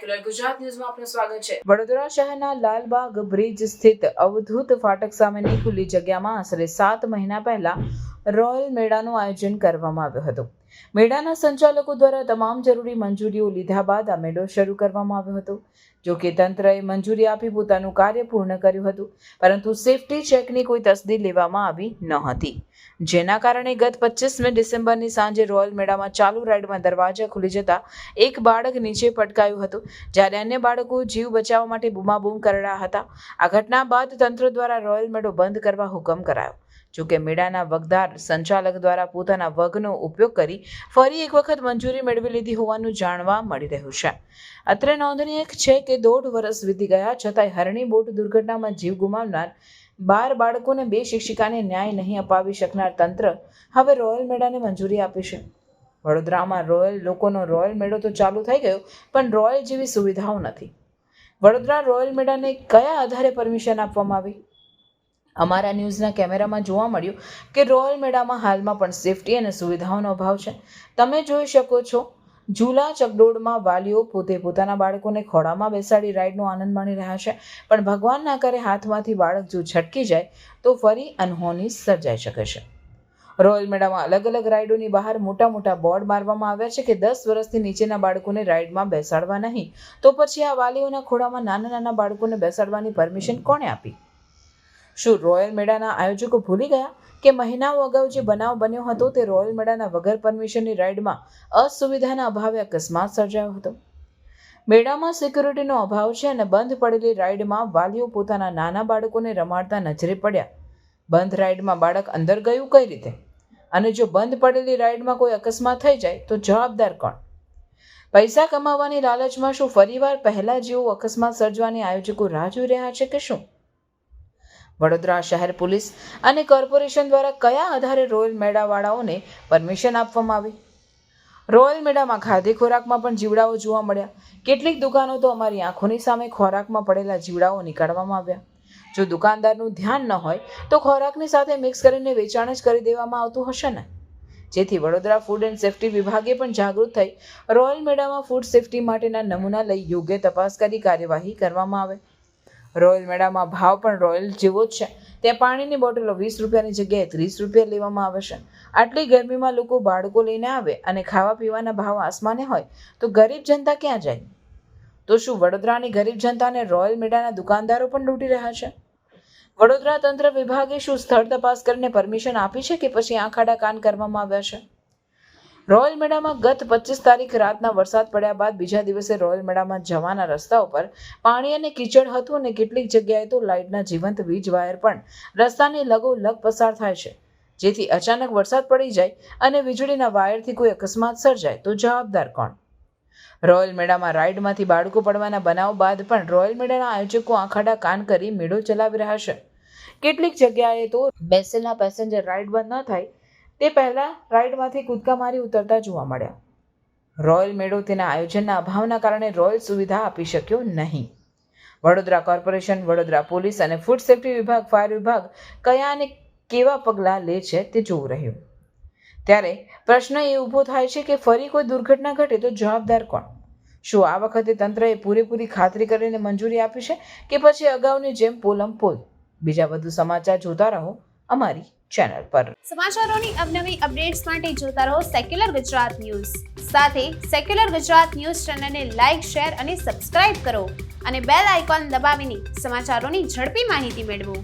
Secular Gujarat ન્યૂઝમાં આપનું સ્વાગત છે। વડોદરા શહેરના લાલબાગ બ્રિજ સ્થિત અવધૂત ફાટક સામેની ખુલ્લી જગ્યામાં આશરે 7 મહિના પહેલા રોયલ મેળાનું આયોજન કરવામાં આવ્યું હતું। મેળાના સંચાલકો દ્વારા તમામ જરૂરી મંજૂરીઓ લીધા બાદ આ મેળો શરૂ કરવામાં આવ્યો હતો। જો કે તંત્રએ મંજૂરી આપી પોતાનું કાર્ય પૂર્ણ કર્યું હતું, પરંતુ સેફટી ચેકની કોઈ તસદીર લેવામાં આવી ન હતી, જેના કારણે ગત 25 ડિસેમ્બરની સાંજે રોયલ મેળામાં ચાલુ રાઇડમાં દરવાજા ખુલી જતા એક બાળક નીચે પટકાયું હતું, જ્યારે અન્ય બાળકો જીવ બચાવવા માટે બૂમાબૂમ કરી રહ્યા હતા। આ ઘટના બાદ તંત્ર દ્વારા રોયલ મેળો બંધ કરવા હુકમ કરાયો। જો કે મેળાના વગદાર સંચાલક દ્વારા પોતાના વગનો ઉપયોગ કરી ફરી એક વખત મંજૂરી મેળવી લીધી હોવાનું જાણવા મળી રહ્યું છે। અત્રે નોંધનીય છે કે 1.5 વર્ષ વીતી ગયા છતાંય હરણી બોટ દુર્ઘટનામાં જીવ ગુમાવનાર 12 બાળકોને 2 શિક્ષિકાને ન્યાય નહીં અપાવી શકનાર તંત્ર હવે રોયલ મેળાને મંજૂરી આપી છે। વડોદરામાં લોકોનો રોયલ મેળો તો ચાલુ થઈ ગયો, પણ રોયલ જેવી સુવિધાઓ નથી। વડોદરા રોયલ મેળાને કયા આધારે પરમિશન આપવામાં આવી? અમારા ન્યૂઝના કેમેરામાં જોવા મળ્યું કે રોયલ મેળામાં હાલમાં પણ સેફટી અને સુવિધાઓનો અભાવ છે। તમે જોઈ શકો છો, ઝૂલા ચકડોળમાં વાલીઓ પોતે પોતાના બાળકોને ખોળામાં બેસાડી રાઇડનો આનંદ માણી રહ્યા છે, પણ ભગવાન ના કરે હાથમાંથી બાળક જો છટકી જાય તો ફરી અનહોની સર્જાઈ શકે છે। રોયલ મેળામાં અલગ અલગ રાઇડોની બહાર મોટા મોટા બોર્ડ મારવામાં આવ્યા છે કે 10 વર્ષથી નીચેના બાળકોને રાઇડમાં બેસાડવા નહીં, તો પછી આ વાલીઓના ખોળામાં નાના નાના બાળકોને બેસાડવાની પરમિશન કોણે આપી? શું રોયલ મેળાના આયોજકો ભૂલી ગયા કે મહિનાઓ અગાઉ જે બનાવ બન્યો હતો તે રોયલ મેળાના વગર પરમિશનની રાઇડમાં અસુવિધાના અભાવે અકસ્માત સર્જાયો હતો? મેળામાં સિક્યુરિટીનો અભાવ છે અને બંધ પડેલી રાઇડમાં વાલીઓ પોતાના નાના બાળકોને રમાડતા નજરે પડ્યા। બંધ રાઇડમાં બાળક અંદર ગયું કઈ રીતે? અને જો બંધ પડેલી રાઇડમાં કોઈ અકસ્માત થઈ જાય તો જવાબદાર કોણ? પૈસા કમાવાની લાલચમાં શું ફરીવાર પહેલા જેવો અકસ્માત સર્જવાની આયોજકો રાહ જોઈ રહ્યા છે કે શું? વડોદરા શહેર પોલીસ અને કોર્પોરેશન દ્વારા કયા આધારે રોયલ મેળાવાળાઓને પરમિશન આપવામાં આવી? રોયલ મેળામાં ખાદ્ય ખોરાકમાં પણ જીવડાઓ જોવા મળ્યા। કેટલીક દુકાનો તો અમારી આંખોની સામે ખોરાકમાં પડેલા જીવડાઓ નીકાળવામાં આવ્યા। જો દુકાનદારનું ધ્યાન ન હોય તો ખોરાકની સાથે મિક્સ કરીને વેચાણ જ કરી દેવામાં આવતું હશે ને? જેથી વડોદરા ફૂડ એન્ડ સેફ્ટી વિભાગે પણ જાગૃત થઈ રોયલ મેળામાં ફૂડ સેફ્ટી માટેના નમૂના લઈ યોગ્ય તપાસ કરી કાર્યવાહી કરવામાં આવે। રોયલ મેળામાં ભાવ પણ રોયલ જેવો જ છે। ત્યાં પાણીની બોટલો 20 રૂપિયાની જગ્યાએ 30 રૂપિયા લેવામાં આવે છે। આટલી ગરમીમાં લોકો બાળકો લઈને આવે અને ખાવા પીવાના ભાવ આસમાને હોય તો ગરીબ જનતા ક્યાં જાય? તો શું વડોદરાની ગરીબ જનતાને રોયલ મેળાના દુકાનદારો પણ લૂંટી રહ્યા છે? વડોદરા તંત્ર વિભાગે શું સ્થળ તપાસ કરીને પરમિશન આપી છે કે પછી આંખ આડા કાન કરવામાં આવ્યા છે? રોયલ મેળામાં ગત 25 તારીખ રાતના વરસાદ પડ્યા બાદ બીજા દિવસે રોયલ મેળામાં જવાના રસ્તા ઉપર પાણી અને કીચડ હતું અને કેટલીક જગ્યાએ તો લાઇટના જીવંત વીજ વાયર પણ રસ્તાની લગોલગ પસાર થાય છે, જેથી અચાનક વરસાદ પડી જાય અને વીજળીના વાયરથી કોઈ અકસ્માત સર્જાય તો જવાબદાર કોણ? રોયલ મેળામાં રાઇડમાંથી બાળકો પડવાના બનાવ બાદ પણ રોયલ મેળાના આયોજકો આંખાડા કાન કરી મેળો ચલાવી રહ્યા છે। કેટલીક જગ્યાએ તો બેસેલા પેસેન્જર રાઇડ બંધ ન થાય તે પહેલા રાઇડમાંથી કૂદકા મારી ઉતરતા જોવા મળ્યા। રોયલ મેળો તેના આયોજનના અભાવના કારણે રોયલ સુવિધા આપી શક્યો નહીં। વડોદરા કોર્પોરેશન, વડોદરા પોલીસ અને ફૂડ સેફ્ટી વિભાગ, ફાયર વિભાગ કયા અને કેવા પગલાં લે છે તે જોવું રહ્યું। ત્યારે પ્રશ્ન એ ઊભો થાય છે કે ફરી કોઈ દુર્ઘટના ઘટે તો જવાબદાર કોણ? શું આ વખતે તંત્રએ પૂરેપૂરી ખાતરી કરીને મંજૂરી આપી છે કે પછી અગાઉની જેમ પોલમ પોલ? બીજા વધુ સમાચાર જોતા રહો અમારી ચેનલ પર। સમાચારોની અવનવી અપડેટ્સ માટે જોતા રહો સેક્યુલર ગુજરાત ન્યૂઝ। સાથે સેક્યુલર ગુજરાત ન્યૂઝ ચેનલને લાઇક, શેર અને સબસ્ક્રાઇબ કરો અને બેલ આઇકોન દબાવીને સમાચારોની ઝડપી માહિતી મેળવો।